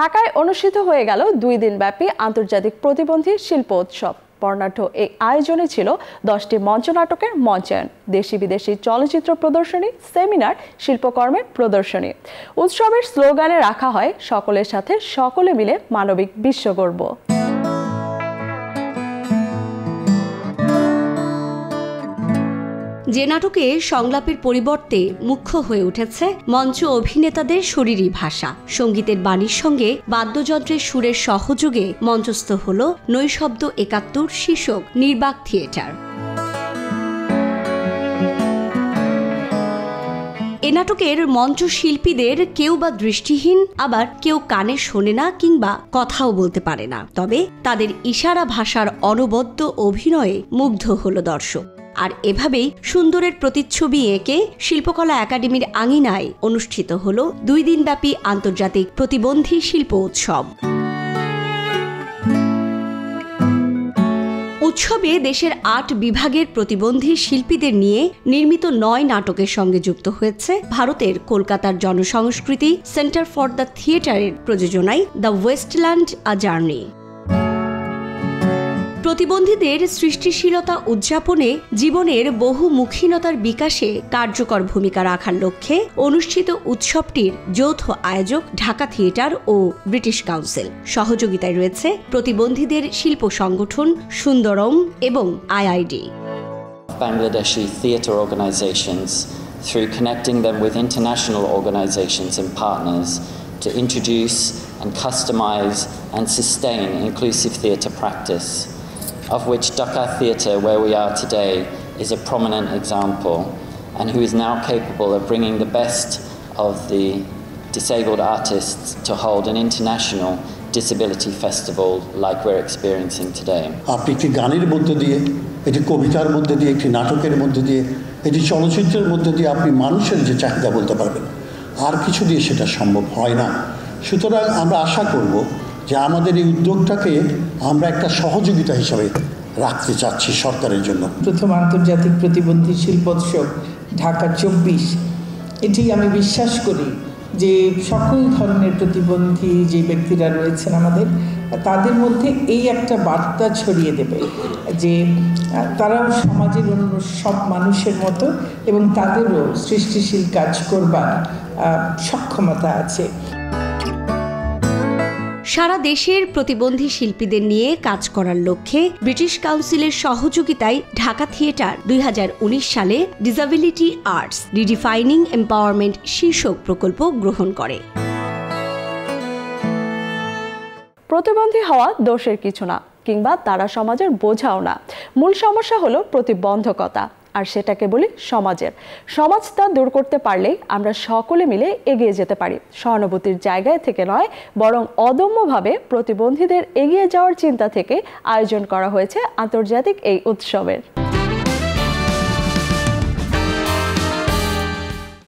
ঢাকায় অনুষ্ঠিত হয়ে গেল 2 দিনব্যাপী আন্তর্জাতিক প্রতিবন্ধী শিল্প উৎসব। বর্ণাঢ্য এই আয়োজনে ছিল 10টি মঞ্চনাটকের মঞ্চায়ন, দেশি বিদেশি চলচ্চিত্র প্রদর্শনী, সেমিনার, শিল্পকর্মের প্রদর্শনী। উৎসবের স্লোগানে রাখা হয় সকলের সাথে সকলে মিলে মানবিক বিশ্ব গড়ব। যে নাটকে সংলাপের পরিবর্তে মুখ্য হয়ে উঠেছে মঞ্চ অভিনেতাদের শরীরী ভাষা, সঙ্গীতের বাণীর সঙ্গে বাদ্যযন্ত্রের সুরের সহযোগে মঞ্চস্থ হল নৈশব্দ 71 শীর্ষক নির্বাক থিয়েটার। এ নাটকের মঞ্চ শিল্পীদের কেউ বা দৃষ্টিহীন, আবার কেউ কানে শোনে না কিংবা কথাও বলতে পারে না, তবে তাদের ইশারা ভাষার অনবদ্য অভিনয়ে মুগ্ধ হল দর্শক। আর এভাবেই সুন্দরের প্রতিচ্ছবি এঁকে শিল্পকলা একাডেমির আঙিনায় অনুষ্ঠিত হল 2 দিনব্যাপী আন্তর্জাতিক প্রতিবন্ধী শিল্প উৎসব। উৎসবে দেশের 8 বিভাগের প্রতিবন্ধী শিল্পীদের নিয়ে নির্মিত 9 নাটকের সঙ্গে যুক্ত হয়েছে ভারতের কলকাতার জনসংস্কৃতি সেন্টার ফর দ্য থিয়েটারের প্রযোজনায় দ্য ওয়েস্টল্যান্ড আ জার্নি। প্রতিবন্ধীদের সৃষ্টিশীলতা উদযাপনে, জীবনের বহুমুখীনতার বিকাশে কার্যকর ভূমিকা রাখার লক্ষ্যে অনুষ্ঠিত উৎসবটির যৌথ আয়োজক ঢাকা থিয়েটার ও ব্রিটিশ কাউন্সিল। সহযোগিতায় রয়েছে প্রতিবন্ধীদের শিল্প সংগঠন সুন্দরম এবং IID. Bangladeshi theatre organizations, through connecting them with international organizations and partners, to introduce and customize and sustain inclusive theatre practice, of which Dhaka Theatre, where we are today, is a prominent example, and who is now capable of bringing the best of the disabled artists to hold an international disability festival like we're experiencing today. আপনি একটি গানের মধ্যে দিয়ে, একটি কবিতার মধ্যে দিয়ে, একটি নাটকের মধ্যে দিয়ে, একটি চলচ্চিত্রের মধ্যে দিয়ে আপনি মানুষের যে চাহিদা বলতে পারবেন, আর কিছু দিয়ে সেটা সম্ভব হয় না। সুতরাং আমরা আশা করব যে আমাদের এই উদ্যোগটাকে আমরা একটা সহযোগিতা হিসাবে রাখতে চাচ্ছি সরকারের জন্য। প্রথম আন্তর্জাতিক প্রতিবন্ধী শিল্পোৎসব ঢাকা 24, এটি আমি বিশ্বাস করি যে সকল ধরনের প্রতিবন্ধী যে ব্যক্তিরা রয়েছেন আমাদের, তাদের মধ্যে এই একটা বার্তা ছড়িয়ে দেবে যে তারাও সমাজের অন্য সব মানুষের মতো এবং তাদেরও সৃষ্টিশীল কাজ করবার সক্ষমতা আছে। সারা দেশের প্রতিবন্ধী শিল্পীদের নিয়ে কাজ করার লক্ষ্যে ব্রিটিশ কাউন্সিলের সহযোগিতায় ঢাকা থিয়েটার 2019 সালে ডিসএবিলিটি আর্টস রিডিফাইনিং এম্পাওয়ারমেন্ট শীর্ষক প্রকল্প গ্রহণ করে। প্রতিবন্ধী হওয়া দোষের কিছু না, কিংবা তারা সমাজের বোঝাও না। মূল সমস্যা হলো প্রতিবন্ধকতা, আর সেটাকে বলি সমাজের। সমাজ তা দূর করতে পারলেই আমরা সকলে মিলে এগিয়ে যেতে পারি। সহানুভূতির জায়গায় থেকে নয়, বরং অদম্যভাবে প্রতিবন্ধীদের এগিয়ে যাওয়ার চিন্তা থেকে আয়োজন করা হয়েছে আন্তর্জাতিক এই উৎসবের।